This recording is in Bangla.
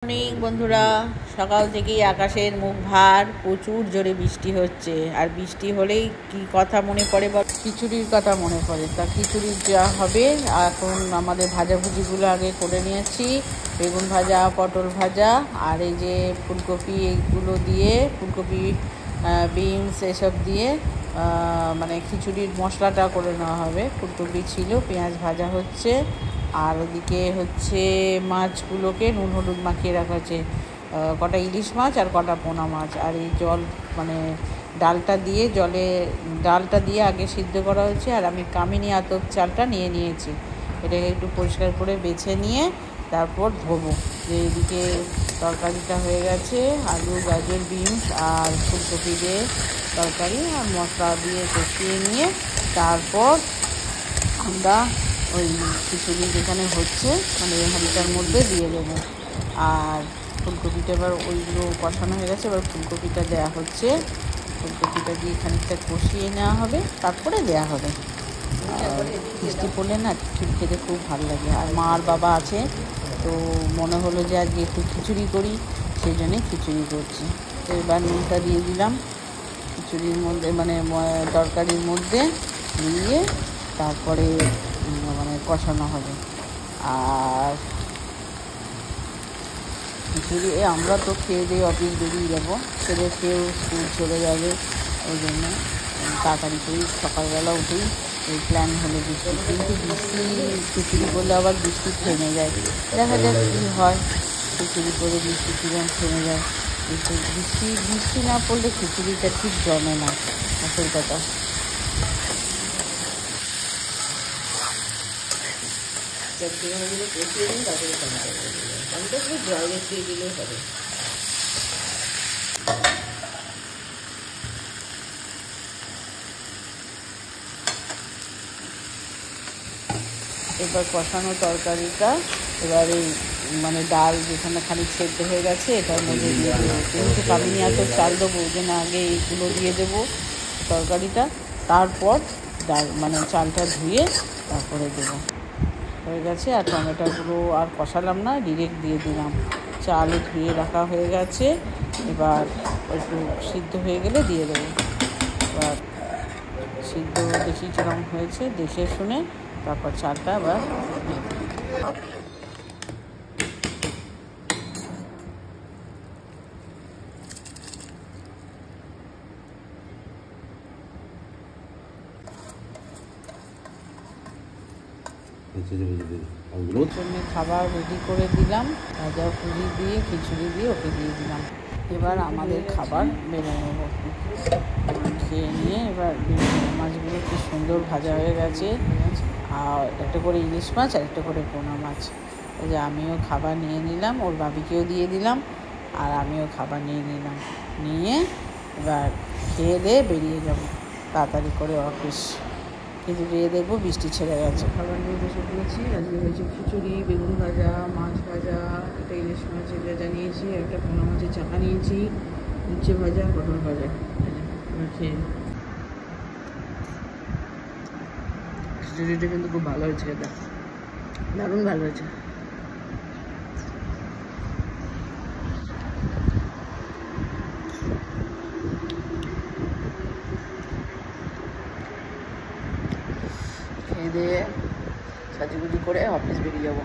মর্নিং বন্ধুরা, সকাল থেকেই আকাশের মুখ ভার, প্রচুর জোরে বৃষ্টি হচ্ছে। আর বৃষ্টি হলেই কি কথা মনে পড়ে বা খিচুড়ির কথা মনে পড়ে। তা খিচুড়ি যা হবে, এখন আমাদের ভাজাভুজিগুলো আগে করে নিয়েছি। বেগুন ভাজা, পটল ভাজা, আর এই যে ফুলকপি, এইগুলো দিয়ে ফুলকপি, বিনস এসব দিয়ে মানে খিচুড়ির মশলাটা করে নেওয়া হবে। ফুলকপি ছিল, পেঁয়াজ ভাজা হচ্ছে, আর ওদিকে হচ্ছে মাছগুলোকে নুন হলুদ মাখিয়ে রাখা হচ্ছে। কটা ইলিশ মাছ আর কটা পোনা মাছ। আর এই জল মানে ডালটা দিয়ে আগে সিদ্ধ করা হচ্ছে। আর আমি কামিনী আতপ চালটা নিয়ে নিয়েছি। এটাকে একটু পরিষ্কার করে বেছে নিয়ে তারপর ধোবো। যে এদিকে তরকারিটা হয়ে গেছে, আলু, গাজর, বিনস আর ফুলকপি দিয়ে তরকারি আর মশলা দিয়ে কষিয়ে নিয়ে তারপর আমরা ওই খিচুড়ি যেখানে হচ্ছে মানে হাঁড়িটার মধ্যে দিয়ে দেবো। আর ফুলকপিটা এবার ওইগুলো কষানো হয়ে গেছে, এবার ফুলকপিটা দেওয়া হচ্ছে। ফুলকপিটা দিয়ে খানিকটা কষিয়ে নেওয়া হবে, তারপরে দেওয়া হবে। মিষ্টি পড়লে না খিচুড়ি খেতে খুব ভালো লাগে। আর মা আর বাবা আছে, তো মনে হলো যে আজকে একটু খিচুড়ি করি, সেই জন্যে খিচুড়ি করছি। তো এবার নুনটা দিয়ে দিলাম খিচুড়ির মধ্যে, মানে তরকারির মধ্যে দিয়ে তারপরে মানে কষানো হবে। আর খিচুড়ি আমরা তো খেয়ে দিয়ে অফিস বেরিয়ে যাবো, ছেলেকেও স্কুল চলে যাবে, ওই জন্য তাড়াতাড়ি করেই সকালবেলা উঠেই এই প্ল্যান হলো বৃষ্টি। কিন্তু বৃষ্টি খিচুড়ি করলে আবার বৃষ্টি থেমে যায়, দেখা যাক কী হয়। খিচুড়ি করে বৃষ্টি কিরম থেমে যায়। কিন্তু বৃষ্টি না পড়লে খিচুড়িটা ঠিক জমে না, আসল কথা। সবজিগুলো কষিয়ে দিন, তারপরে টমেটো শুধু ড্রাই দিয়ে দিলেও হবে। এবার কষানো তরকারিটা এবারে মানে ডাল যেখানে খানিক সেদ্ধ হয়ে গেছে এটার মধ্যে দিয়ে দেবো। যেহেতু কামিনী আতপ চাল দেবো, ওই জন্য আগে এইগুলো দিয়ে দেবো তরকারিটা, তারপর ডাল মানে চালটা ধুয়ে তারপরে দেবো। হয়ে গেছে। আর টমেটোগুলো আর কষালাম না, ডিরেক্ট দিয়ে দিলাম। চাল ধুয়ে রাখা হয়ে গেছে, এবার একটু সিদ্ধ হয়ে গেলে দিয়ে দেবো। এবার সিদ্ধ দেখি কিরকম হয়েছে, দেখে শুনে তারপর চালটা আবার জন্য খাবার রেডি করে দিলাম। ভাজা পুরি দিয়ে খিচুড়ি দিয়ে ওকে দিয়ে দিলাম। এবার আমাদের খাবার বেড়ে নেবো। খেয়ে নিয়ে এবার মাছগুলো কি সুন্দর ভাজা হয়ে গেছে। আর একটা করে ইলিশ মাছ আর একটা করে পোনা মাছ। ওই যে আমিও খাবার নিয়ে নিলাম, ওর বাবিকেও দিয়ে দিলাম, আর আমিও খাবার নিয়ে নিলাম। নিয়ে এবার খেয়ে দিয়ে বেরিয়ে যাব তাড়াতাড়ি করে অফিস। কিন্তু দিয়ে দেখবো বৃষ্টি ছেড়ে গেছে। খাবার নিয়ে বসে পড়েছি। আজকে হয়েছে খিচুড়ি, বেগুন ভাজা, মাছ ভাজা, একটা ইলিশ মাছের ভাজা নিয়েছি, একটা পোনা মাছের চাকা নিয়েছি, উচ্ছে ভাজা, পটল ভাজা। খেয়ে খিচুড়িটা কিন্তু খুব ভালো হয়েছে খেতে, দারুণ ভালো হয়েছে। খেয়ে দিয়ে সাজুগুজু করে অফিস বেরিয়ে যাবো।